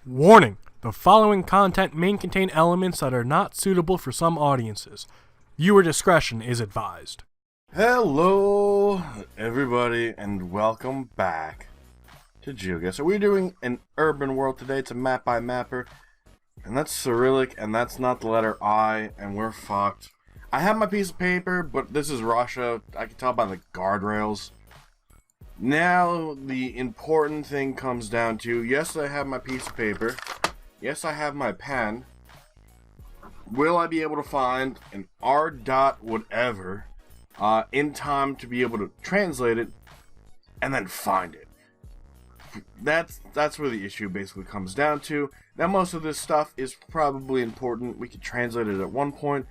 Warning! The following content may contain elements that are not suitable for some audiences. Viewer discretion is advised. Hello, everybody, and welcome back to Geoguessr. We're doing an urban world today. It's a map by mapper, and that's Cyrillic, and that's not the letter I, and we're fucked. I have my piece of paper, but this is Russia. I can tell by the guardrails. Now, the important thing comes down to, yes, I have my piece of paper. Yes, I have my pen. Will I be able to find an R dot whatever in time to be able to translate it and then find it? That's where the issue basically comes down to. Now, most of this stuff is probably important. We could translate it at one point.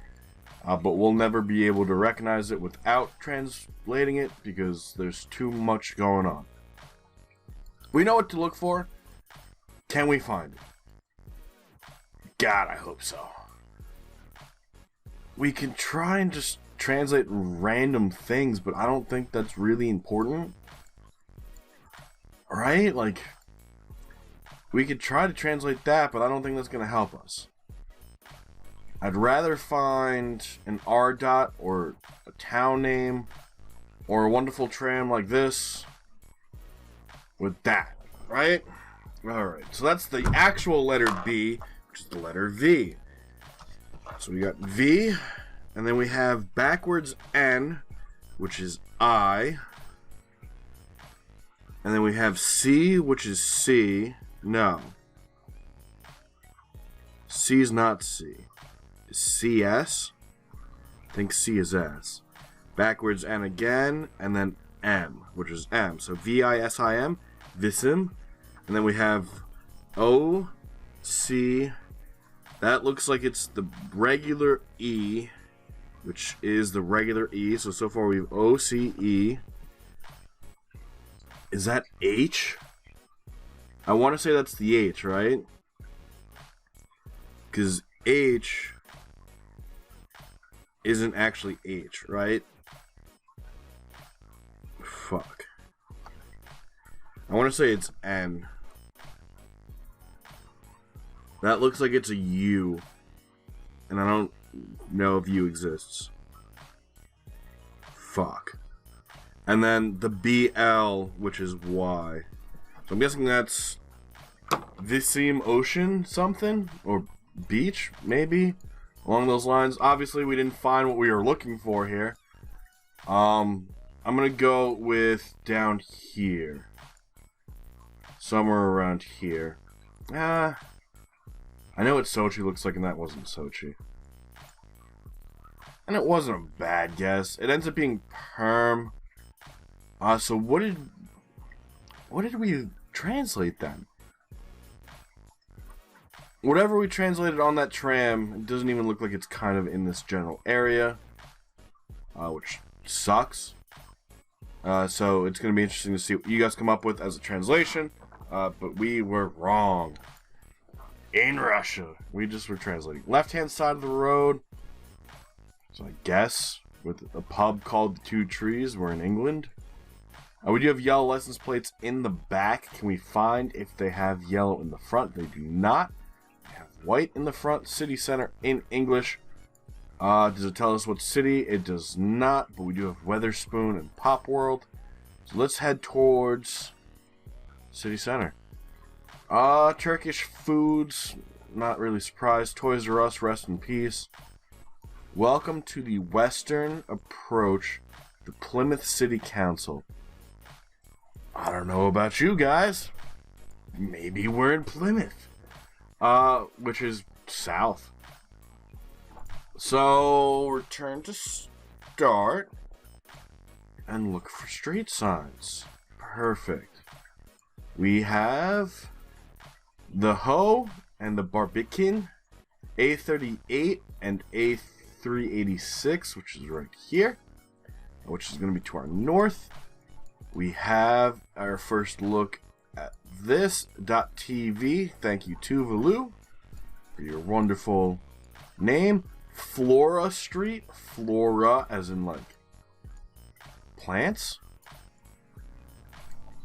But we'll never be able to recognize it without translating it because there's too much going on. We know what to look for. Can we find it? God, I hope so. We can try and just translate random things, but I don't think that's really important. Right? Like, we could try to translate that, but I don't think that's going to help us. I'd rather find an R dot or a town name or a wonderful tram like this with that, right? Alright, so that's the actual letter B, which is the letter V. So we got V, and then we have backwards N, which is I. And then we have C, which is C. No. C is not C. CS. I think C is S. Backwards N again, and then M, which is M. So V-I-S-I-M, Visim. And then we have O, C. That looks like it's the regular E, which is the regular E. So far we have O, C, E. Is that H? I want to say that's the H, right? Because H isn't actually H, right? Fuck. I want to say it's N. That looks like it's a U. And I don't know if U exists. Fuck. And then the BL, which is Y. So I'm guessing that's Visim Ocean something? Or beach, maybe? Along those lines. Obviously, we didn't find what we were looking for here. I'm gonna go with down here. Somewhere around here. I know what Sochi looks like, and that wasn't Sochi. And it wasn't a bad guess. It ends up being Perm. So what did we translate then? Whatever we translated on that tram, it doesn't even look like it's kind of in this general area, which sucks. So it's going to be interesting to see what you guys come up with as a translation, but we were wrong. In Russia. We just were translating. Left-hand side of the road, so I guess, with a pub called The Two Trees, we're in England. We do have yellow license plates in the back. Can we find if they have yellow in the front? They do not. White in the front, city center in English. Does it tell us what city? It does not, but we do have Weatherspoon and Pop World. So let's head towards city center. Turkish foods, not really surprised. Toys R Us, rest in peace. Welcome to the western approach, the Plymouth City Council. I don't know about you guys. Maybe we're in Plymouth. Which is south. So, return to start and look for street signs. Perfect. We have the Ho and the Barbican, A38 and A386, which is right here, which is going to be to our north. We have our first look at this .tv. Thank you to Tuvalu for your wonderful name. Flora Street. Flora as in like plants.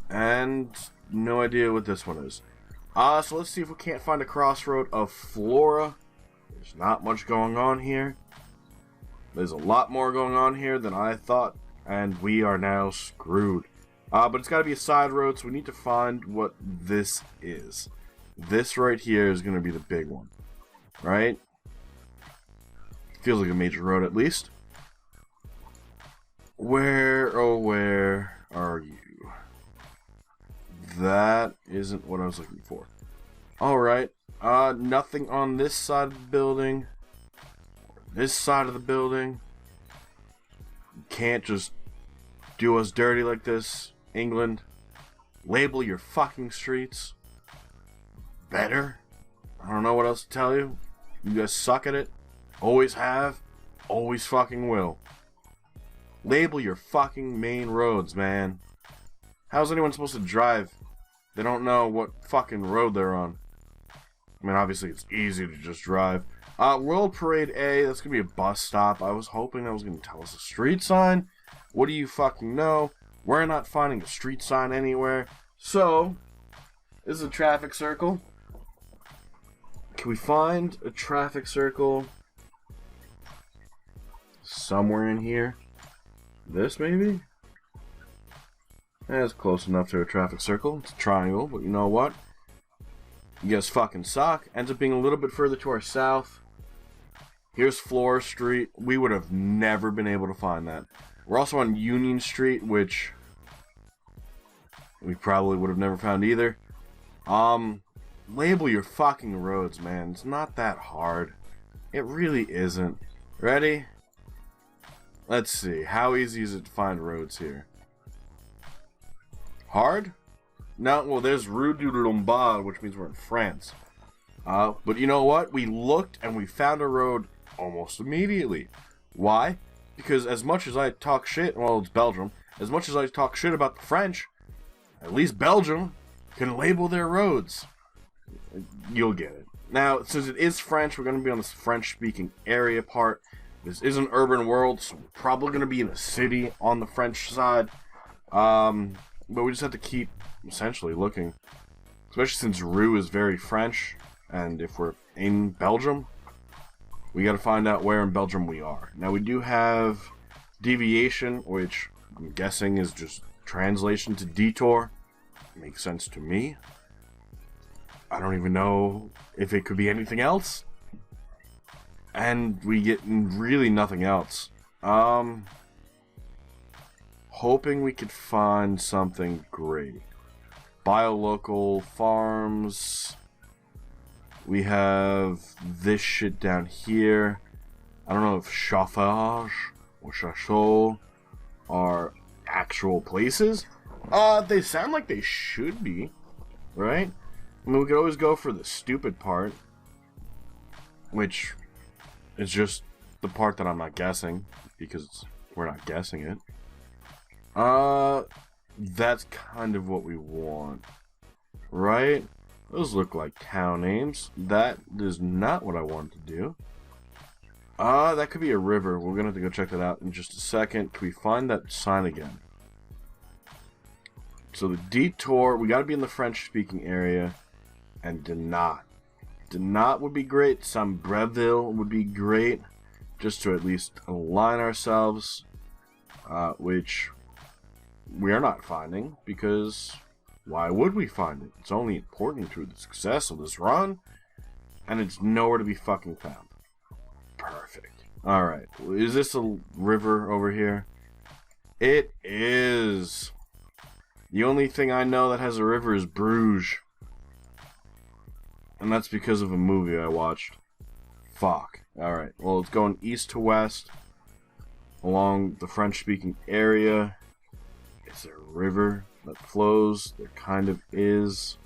And no idea what this one is. So let's see if we can't find a crossroad of flora. There's not much going on here. There's a lot more going on here than I thought, and we are now screwed. But it's got to be a side road, so we need to find what this is. This right here is going to be the big one, right? Feels like a major road at least. Where, oh where are you? That isn't what I was looking for. Alright, nothing on this side of the building. This side of the building. You can't just do us dirty like this, England. Label your fucking streets better. I don't know what else to tell you. You guys suck at it. Always have. Always fucking will. Label your fucking main roads, man. How's anyone supposed to drive? They don't know what fucking road they're on. I mean, obviously it's easy to just drive. World Parade A, that's gonna be a bus stop. I was hoping that was gonna tell us a street sign. What do you fucking know? We're not finding a street sign anywhere. So, this is a traffic circle. Can we find a traffic circle somewhere in here? This, maybe? That's close enough to a traffic circle. It's a triangle, but you know what? You guys fucking suck. Ends up being a little bit further to our south. Here's Flora Street. We would have never been able to find that. We're also on Union Street, which we probably would have never found either. Label your fucking roads, man. It's not that hard. It really isn't. Ready? Let's see. How easy is it to find roads here? Hard? No, well, there's Rue du Lombard, which means we're in France. But you know what? We looked and we found a road almost immediately. Why? Because as much as I talk shit, well, it's Belgium. As much as I talk shit about the French, at least Belgium can label their roads. You'll get it. Now, since it is French, we're going to be on this French-speaking area part. This is an urban world, so we're probably going to be in a city on the French side. But we just have to keep, essentially, looking. Especially since Rue is very French, and if we're in Belgium, we got to find out where in Belgium we are. Now, we do have deviation, which I'm guessing is just translation to detour. Makes sense to me. I don't even know if it could be anything else. And we get really nothing else. Hoping we could find something great. Biolocal farms. We have this shit down here. I don't know if chauffage or chachot are actual places. They sound like they should be, right? I mean, we could always go for the stupid part, which is just the part that I'm not guessing, because we're not guessing it. That's kind of what we want, right? Those look like town names. That is not what I wanted to do. That could be a river. We're gonna have to go check that out in just a second. Can we find that sign again? So the detour, we gotta be in the French-speaking area, and didnt. Didnt would be great. Sombreville would be great, just to at least align ourselves, which we are not finding, because why would we find it? It's only important to the success of this run, and it's nowhere to be fucking found. Perfect. Alright, is this a river over here? It is. The only thing I know that has a river is Bruges. And that's because of a movie I watched. Fuck. Alright, well, it's going east to west along the French-speaking area. Is there a river that flows? There kind of is.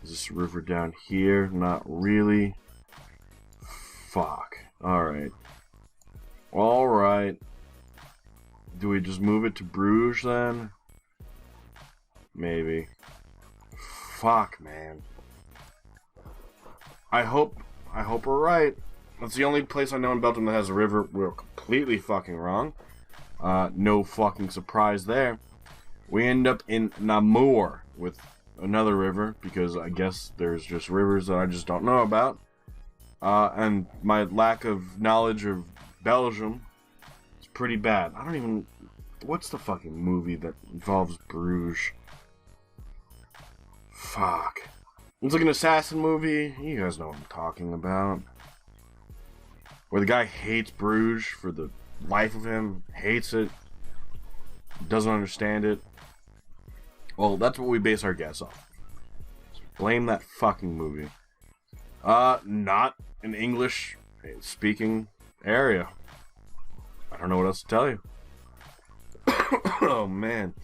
Is this a river down here? Not really. Fuck. Alright. Alright. Do we just move it to Bruges then? Maybe. Fuck, man. I hope we're right. That's the only place I know in Belgium that has a river. We're completely fucking wrong. No fucking surprise there. We end up in Namur with another river, because I guess there's just rivers that I just don't know about. And my lack of knowledge of Belgium is pretty bad. I don't even... What's the fucking movie that involves Bruges? Fuck. It's like an assassin movie. You guys know what I'm talking about. Where the guy hates Bruges for the life of him. Hates it. Doesn't understand it. Well, that's what we base our guess off. So blame that fucking movie. Not an English speaking area. I don't know what else to tell you. Oh man.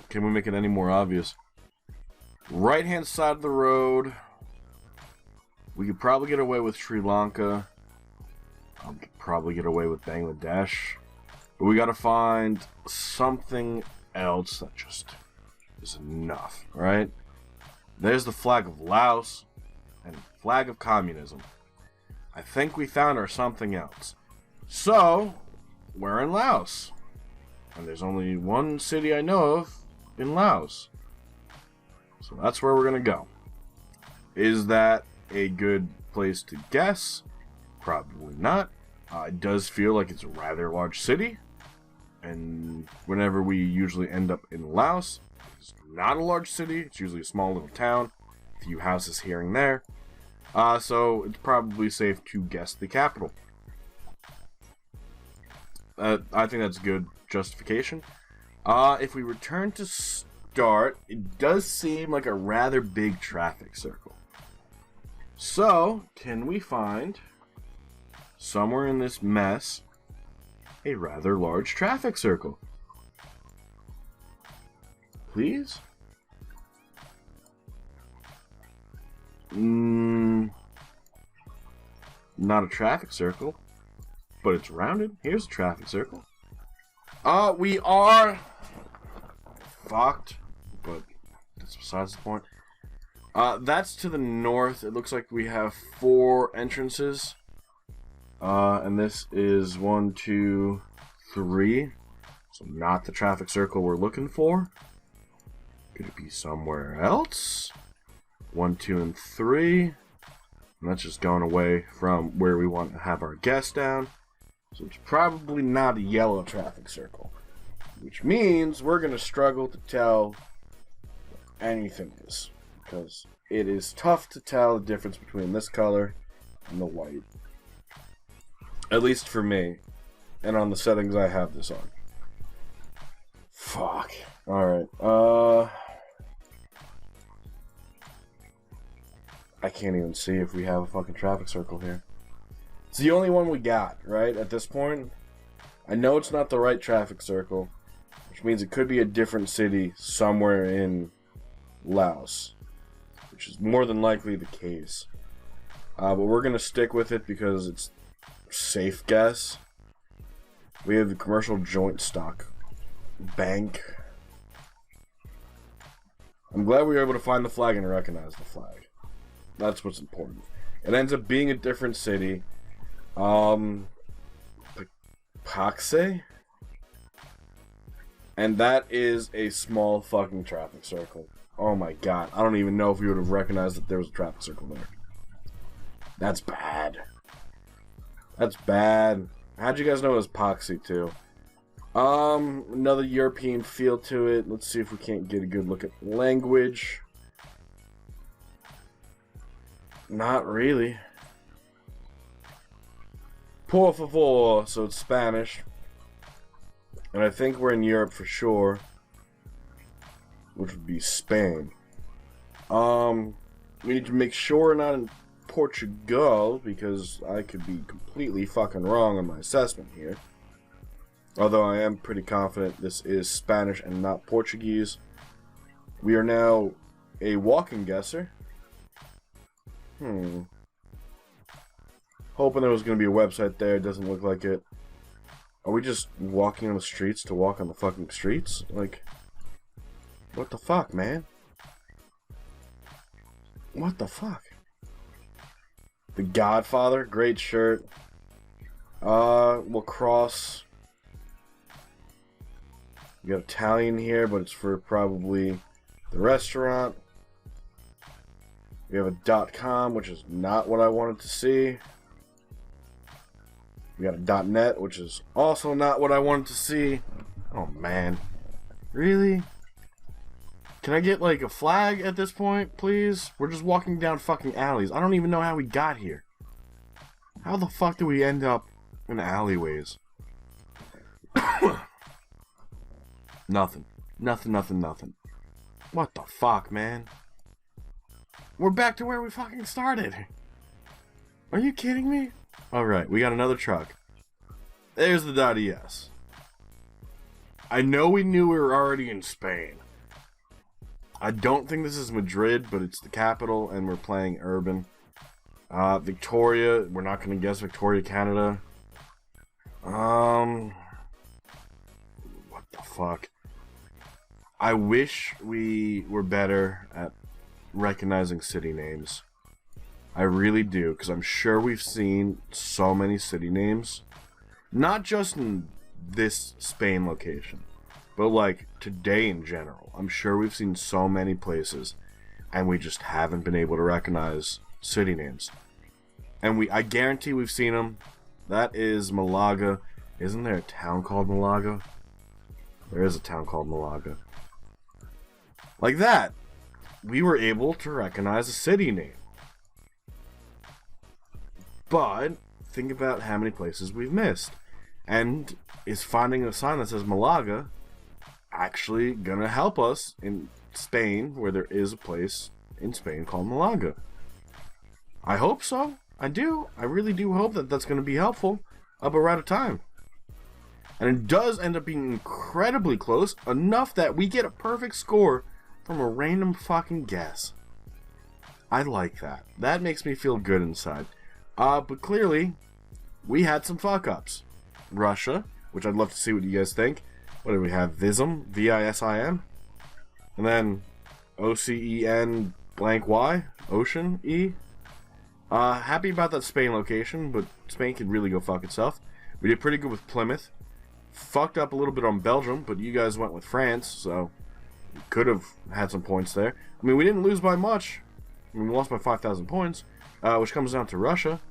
Can we make it any more obvious? Right hand side of the road. We could probably get away with Sri Lanka. We could probably get away with Bangladesh. But we gotta find something else that just is enough, right? There's the flag of Laos and flag of communism. I think we found our something else. So, we're in Laos. And there's only one city I know of in Laos. So that's where we're gonna go. Is that a good place to guess? Probably not. It does feel like it's a rather large city. And whenever we usually end up in Laos, it's not a large city. It's usually a small little town. A few houses here and there. So it's probably safe to guess the capital. I think that's good justification. If we return to start, it does seem like a rather big traffic circle. So, can we find somewhere in this mess a rather large traffic circle? Please? Not a traffic circle, but it's rounded. Here's a traffic circle. We are fucked, but that's besides the point. That's to the north. It looks like we have 4 entrances. And this is 1, 2, 3. So not the traffic circle we're looking for. Could it be somewhere else? 1, 2, and 3. And that's just going away from where we want to have our guess down. So it's probably not a yellow traffic circle. Which means we're going to struggle to tell what anything is. Because it is tough to tell the difference between this color and the white. At least for me. And on the settings I have this on. Fuck. Alright. I can't even see if we have a fucking traffic circle here. It's the only one we got, right? At this point. I know it's not the right traffic circle. Which means it could be a different city somewhere in Laos. Which is more than likely the case. But we're going to stick with it because it's safe guess. We have the commercial joint stock bank. I'm glad we were able to find the flag and recognize the flag. That's what's important. It ends up being a different city. Paxe? And that is a small fucking traffic circle. Oh my god. I don't even know if we would have recognized that there was a traffic circle there. That's bad. That's bad. How'd you guys know it was Poxy too? Another European feel to it. Let's see if we can't get a good look at language. Not really. Por favor, so it's Spanish. And I think we're in Europe for sure. Which would be Spain. We need to make sure we're not in Portugal, because I could be completely fucking wrong on my assessment here. Although I am pretty confident this is Spanish and not Portuguese. We are now a walking guesser. Hoping there was going to be a website there. It doesn't look like it. Are we just walking on the streets to walk on the fucking streets? Like, what the fuck, man? What the fuck? The Godfather, great shirt. Lacrosse. We got Italian here, but it's for probably the restaurant. We have a .com, which is not what I wanted to see. We got a .net, which is also not what I wanted to see. Oh, man. Really? Can I get, like, a flag at this point, please? We're just walking down fucking alleys. I don't even know how we got here. How the fuck did we end up in alleyways? Nothing. Nothing. What the fuck, man? We're back to where we fucking started. Are you kidding me? Alright, we got another truck. There's the .es. I know we knew we were already in Spain. I don't think this is Madrid, but it's the capital, and we're playing urban. Victoria, we're not going to guess Victoria, Canada. What the fuck? I wish we were better at recognizing city names. I really do, because I'm sure we've seen so many city names. Not just in this Spain location, but like today in general. I'm sure we've seen so many places, and we just haven't been able to recognize city names. And I guarantee we've seen them. That is Malaga. Isn't there a town called Malaga? There is a town called Malaga. Like that. We were able to recognize a city name. But think about how many places we've missed. And is finding a sign that says Malaga actually gonna help us in Spain, where there is a place in Spain called Malaga? I hope so. I do. I really do hope that that's gonna be helpful. But we're out of time. And it does end up being incredibly close, enough that we get a perfect score from a random fucking guess. I like that. That makes me feel good inside. But clearly, we had some fuck-ups. Russia, which I'd love to see what you guys think. What do we have? Vism, V-I-S-I-M. And then O-C-E-N blank Y, Ocean E. Happy about that Spain location, but Spain could really go fuck itself. We did pretty good with Plymouth. Fucked up a little bit on Belgium, but you guys went with France, so we could have had some points there. I mean, we didn't lose by much. I mean, we lost by 5,000 points, which comes down to Russia,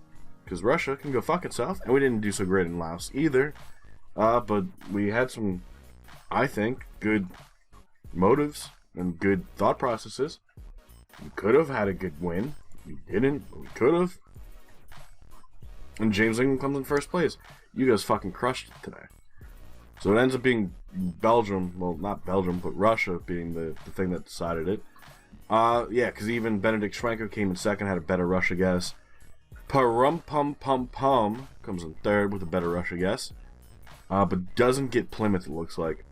because Russia can go fuck itself, and we didn't do so great in Laos either. But we had some, I think, good motives and good thought processes. We could have had a good win. We didn't, but we could have. And James England comes in first place. You guys fucking crushed it today. So it ends up being Belgium, well, not Belgium, but Russia being the thing that decided it. Yeah, because even Benedict Schwenker came in second, had a better Russia guess. Parum-pum-pum-pum comes in third with a better Russia guess. But doesn't get Plymouth, it looks like.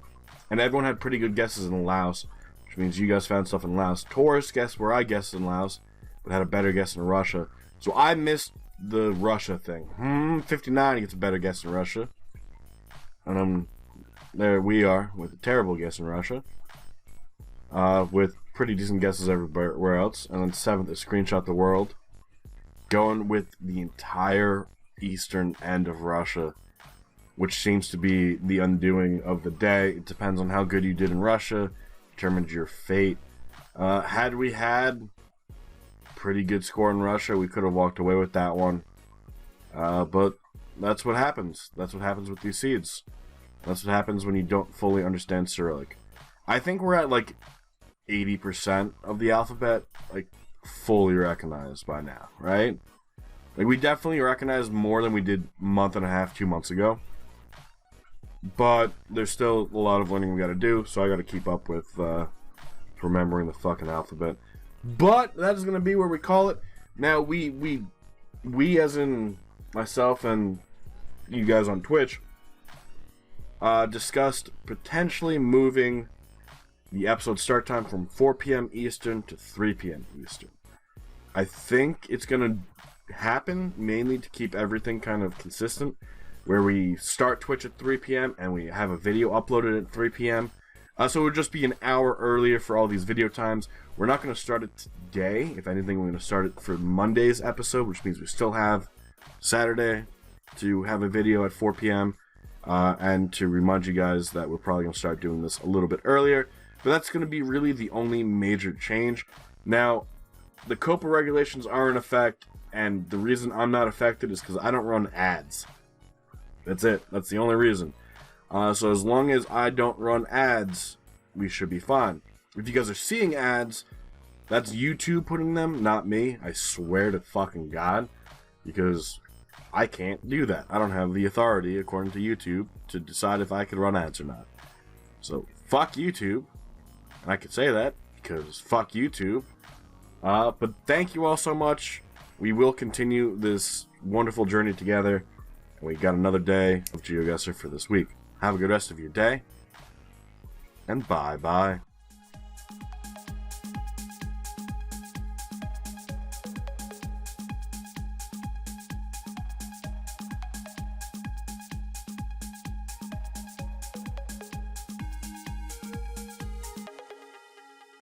And everyone had pretty good guesses in Laos, which means you guys found stuff in Laos. Taurus guessed where I guessed in Laos, but had a better guess in Russia. So I missed the Russia thing. 59 gets a better guess in Russia. And there we are with a terrible guess in Russia. With pretty decent guesses everywhere else. And then 7th is Screenshot the World. Going with the entire eastern end of Russia, which seems to be the undoing of the day. It depends on how good you did in Russia, determines your fate. Had we had pretty good score in Russia, we could have walked away with that one. But that's what happens. That's what happens with these seeds. That's what happens when you don't fully understand Cyrillic. I think we're at like 80% of the alphabet, like fully recognized by now, right? Like we definitely recognize more than we did a month and a half, 2 months ago. But there's still a lot of learning we got to do, so I got to keep up with remembering the fucking alphabet. But that is going to be where we call it. Now we as in myself and you guys on Twitch discussed potentially moving the episode start time from 4 p.m. Eastern to 3 p.m. Eastern. I think it's going to happen mainly to keep everything kind of consistent, where we start Twitch at 3 p.m. and we have a video uploaded at 3 p.m. So it would just be an hour earlier for all these video times. We're not going to start it today. If anything, we're going to start it for Monday's episode, which means we still have Saturday to have a video at 4 p.m. And to remind you guys that we're probably going to start doing this a little bit earlier. But that's going to be really the only major change. Now, the COPA regulations are in effect, and the reason I'm not affected is because I don't run ads. That's it. That's the only reason. So as long as I don't run ads, we should be fine. If you guys are seeing ads, that's YouTube putting them, not me. I swear to fucking God. Because I can't do that. I don't have the authority, according to YouTube, to decide if I can run ads or not. So, fuck YouTube. And I could say that, because fuck YouTube. But thank you all so much. We will continue this wonderful journey together. And we got another day of Geoguessr for this week. Have a good rest of your day. And bye-bye.